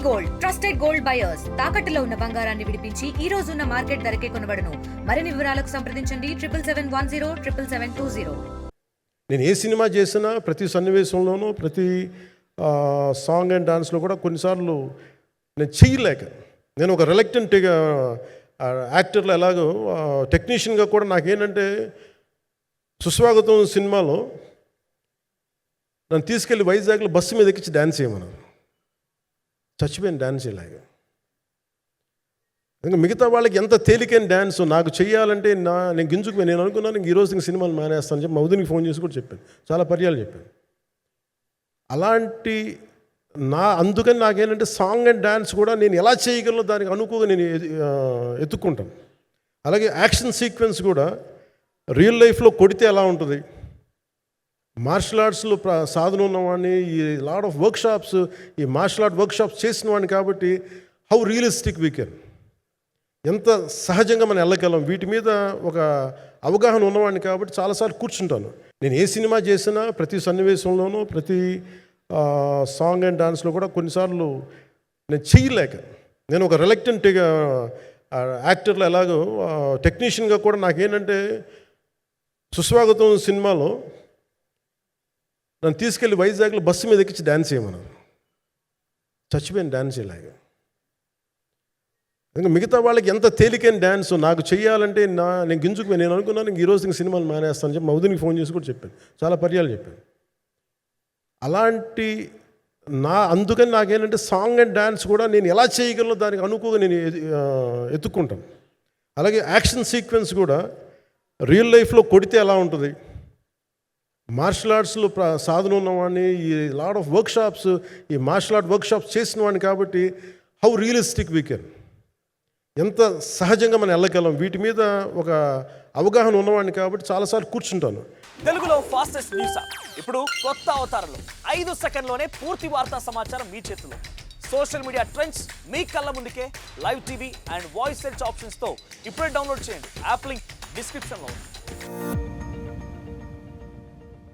Gold trusted gold buyers తాకట్టులో ఉన్న బంగారాన్ని విడిపించి ఈ రోజు ఉన్న మార్కెట్ ధరకే కొనబడును. మరిన్ని వివరాలకు సంప్రదించండి 7710777020. నేను ఏ సినిమా చేసినా ప్రతి సన్నివేశంలోనూ ప్రతి సాంగ్ అండ్ డాన్స్లో కూడా కొన్నిసార్లు నేను చేయలేక నేను ఒక రిలక్టెంట్ యాక్టర్లో ఎలాగో టెక్నీషియన్గా కూడా నాకేంటంటే సుస్వాగతం సినిమాలో నన్ను తీసుకెళ్ళి వైజాగ్లో బస్సు మీద ఎక్కించి డ్యాన్స్ చేయమన్నారు. చచ్చిపోయిన డ్యాన్స్ ఇలాగా. ఇంకా మిగతా వాళ్ళకి ఎంత తేలికైన డ్యాన్స్ నాకు చేయాలంటే నేను గింజుకుపోయి నేను అనుకున్నాను ఈరోజు ఇంక సినిమాలు మానేస్తాను చెప్పి మౌదునికి ఫోన్ చేసి కూడా చెప్పాను, చాలా పర్యాలు చెప్పాను. అలాంటి అందుకని నాకేంటంటే సాంగ్ అండ్ డ్యాన్స్ కూడా నేను ఎలా చేయగలను దానికి అనుకోగా నేను ఎత్తుక్కుంటాను. అలాగే యాక్షన్ సీక్వెన్స్ కూడా రియల్ లైఫ్లో కొడితే ఎలా ఉంటుంది, మార్షల్ ఆర్ట్స్లో సాధన ఉన్నవాడిని, ఈ లాట్ ఆఫ్ వర్క్షాప్స్ ఈ మార్షల్ ఆర్ట్ వర్క్షాప్స్ చేసిన వాడిని కాబట్టి హౌ రియలిస్టిక్ వీ కెన్, ఎంత సహజంగా మనం వెళ్ళగలం వీటి మీద ఒక అవగాహన ఉన్నవాడిని కాబట్టి చాలాసార్లు కూర్చుంటాను. నేను ఏ సినిమా చేసినా ప్రతి సన్నివేశంలోనూ ప్రతి సాంగ్ అండ్ డాన్స్లో కూడా కొన్నిసార్లు నేను చేయలేక నేను ఒక రిలక్టెంట్ యాక్టర్లో ఎలాగో టెక్నీషియన్గా కూడా నాకేంటంటే సుస్వాగతం సినిమాలో నన్ను తీసుకెళ్ళి వైజాగ్లో బస్సు మీద ఎక్కించి డ్యాన్స్ చేయమన్నారు. చచ్చిపోయిన డ్యాన్స్ ఇలాగా. ఇంకా మిగతా వాళ్ళకి ఎంత తేలికైన డ్యాన్స్ నాకు చేయాలంటే నేను గింజుకుపోయి నేను అనుకున్నాను ఈరోజు ఇంక సినిమాలు మానేస్తాను చెప్పి మౌదునికి ఫోన్ చేసి కూడా చెప్పాను, చాలా పర్యాలు చెప్పాను. అలాంటి అందుకని నాకేంటంటే సాంగ్ అండ్ డ్యాన్స్ కూడా నేను ఎలా చేయగలను దానికి అనుకోగా నేను ఎత్తుక్కుంటాను. అలాగే యాక్షన్ సీక్వెన్స్ కూడా రియల్ లైఫ్లో కొడితే ఎలా ఉంటుంది, మార్షల్ ఆర్ట్స్లో సాధన ఉన్నవాడిని, ఈ లాట్ ఆఫ్ వర్క్షాప్స్ ఈ మార్షల్ ఆర్ట్ వర్క్షాప్స్ చేసిన వాడిని కాబట్టి హౌ రియలిస్టిక్ వీ కెన్, ఎంత సహజంగా మనం వెళ్ళగలం వీటి మీద ఒక అవగాహన ఉన్నవాడిని కాబట్టి చాలాసార్లు కూర్చుంటాను. తెలుగులో ఫాస్టెస్ట్ న్యూస్ ఇప్పుడు కొత్త అవతారంలో 5 సెకండ్లోనే పూర్తి వార్తా సమాచారం మీ చేతిలో. సోషల్ మీడియా ట్రెండ్స్ మీ కళ్ళ ముందుకే live TV and voice search ఆప్షన్స్తో ఇప్పుడే డౌన్లోడ్ చేయండి. యాప్ లింక్ డిస్క్రిప్షన్లో ఉంది.